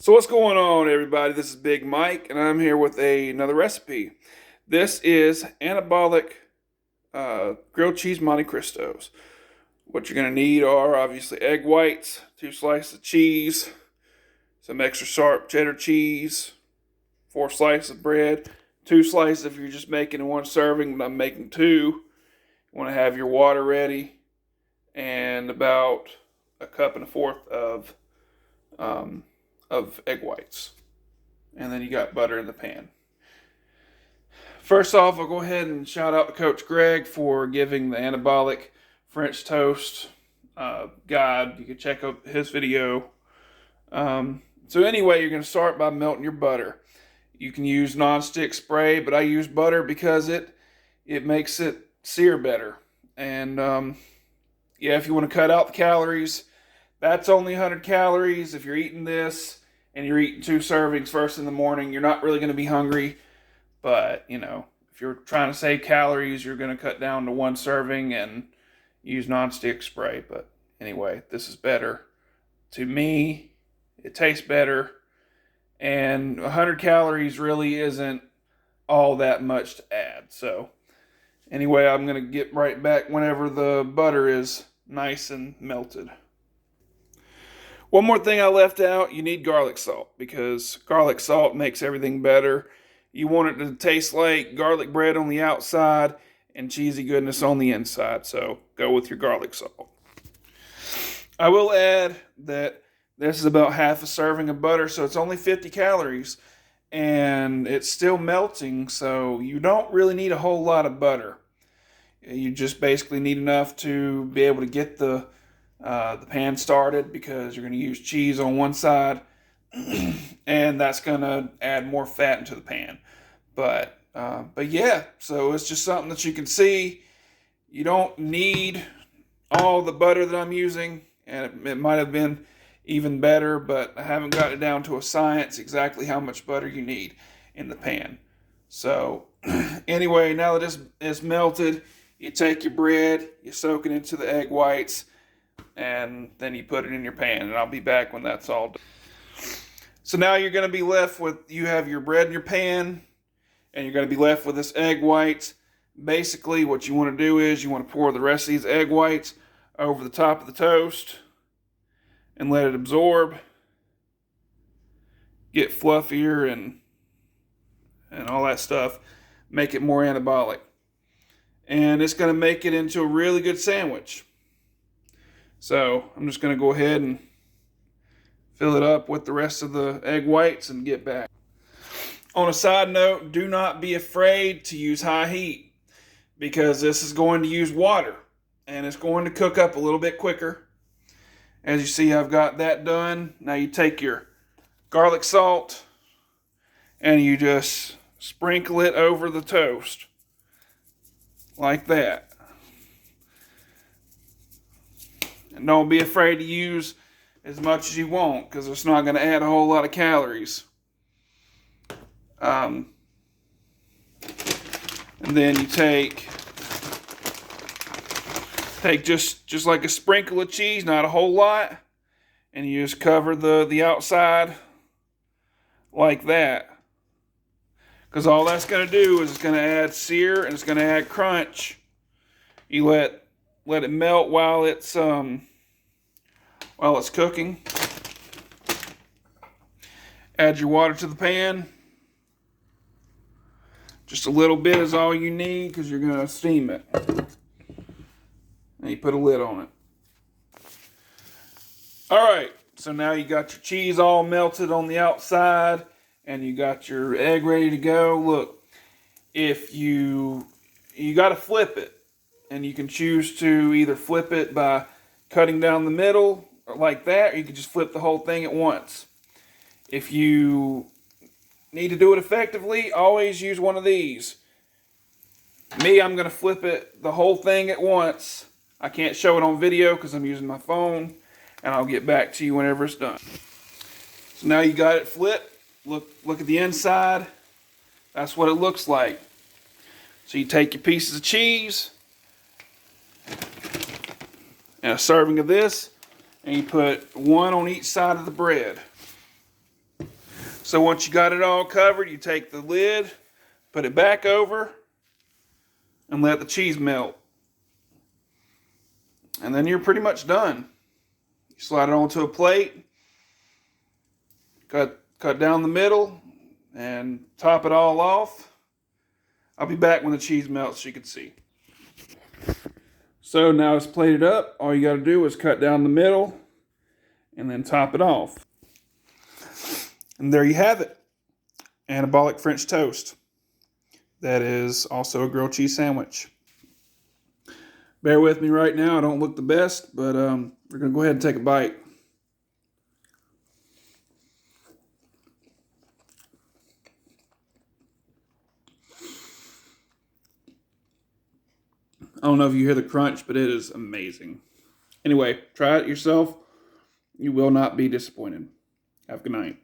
So what's going on, everybody? This is Big Mike, and I'm here with another recipe. This is anabolic grilled cheese monte cristos. What you're going to need are obviously egg whites, 2 slices of cheese, some extra sharp cheddar cheese, 4 slices of bread, 2 slices if you're just making one serving, but I'm making 2. You want to have your water ready, and about a cup and a fourth of egg whites. And then you got butter in the pan. First off, I'll go ahead and shout out to Coach Greg for giving the anabolic French toast guide. You can check out his video. So anyway, you're going to start by melting your butter. You can use non-stick spray, but I use butter because it makes it sear better. And yeah, if you want to cut out the calories, that's only 100 calories. If you're eating this and you're eating 2 servings first in the morning, you're not really going to be hungry. But, you know, if you're trying to save calories, you're going to cut down to 1 serving and use non-stick spray. But anyway, this is better. To me, it tastes better. And 100 calories really isn't all that much to add. So anyway, I'm going to get right back whenever the butter is nice and melted. One more thing I left out, you need garlic salt, because garlic salt makes everything better. You want it to taste like garlic bread on the outside and cheesy goodness on the inside, so go with your garlic salt. I will add that this is about half a serving of butter, so it's only 50 calories, and it's still melting, so you don't really need a whole lot of butter. You just basically need enough to be able to get the pan started, because you're going to use cheese on one side and that's going to add more fat into the pan. But yeah, so it's just something that you can see. You don't need all the butter that I'm using, and it might have been even better, but I haven't got it down to a science exactly how much butter you need in the pan. So anyway, now that it's melted, you take your bread, you soak it into the egg whites, and then you put it in your pan, and I'll be back when that's all done. So now you're going to be left with, you have your bread in your pan, and you're going to be left with this egg whites. Basically, what you want to do is you want to pour the rest of these egg whites over the top of the toast and let it absorb, get fluffier and all that stuff, make it more anabolic. And it's going to make it into a really good sandwich. So I'm just going to go ahead and fill it up with the rest of the egg whites and get back. On a side note, do not be afraid to use high heat, because this is going to use water and it's going to cook up a little bit quicker. As you see, I've got that done. Now you take your garlic salt and you just sprinkle it over the toast like that. And don't be afraid to use as much as you want, because it's not going to add a whole lot of calories. And then you take just like a sprinkle of cheese, not a whole lot, and you just cover the outside like that. Because all that's going to do is it's going to add sear and it's going to add crunch. You let it melt while it's cooking. Add your water to the pan. Just a little bit is all you need, because you're going to steam it. And you put a lid on it. Alright, so now you got your cheese all melted on the outside, and you got your egg ready to go. Look, if you got to flip it. And you can choose to either flip it by cutting down the middle, or like that, or you can just flip the whole thing at once. If you need to do it effectively, always use one of these. Me, I'm going to flip it the whole thing at once. I can't show it on video because I'm using my phone, and I'll get back to you whenever it's done. So now you got it flipped. Look at the inside. That's what it looks like. So you take your pieces of cheese and a serving of this, and you put one on each side of the bread. So once you got it all covered, you take the lid, put it back over, and let the cheese melt. And then you're pretty much done. You slide it onto a plate, cut down the middle, and top it all off. I'll be back when the cheese melts so you can see. So now it's plated up. All you got to do is cut down the middle and then top it off. And there you have it. Anabolic French toast. That is also a grilled cheese sandwich. Bear with me right now. I don't look the best, but we're going to go ahead and take a bite. I don't know if you hear the crunch, but it is amazing. Anyway, try it yourself. You will not be disappointed. Have a good night.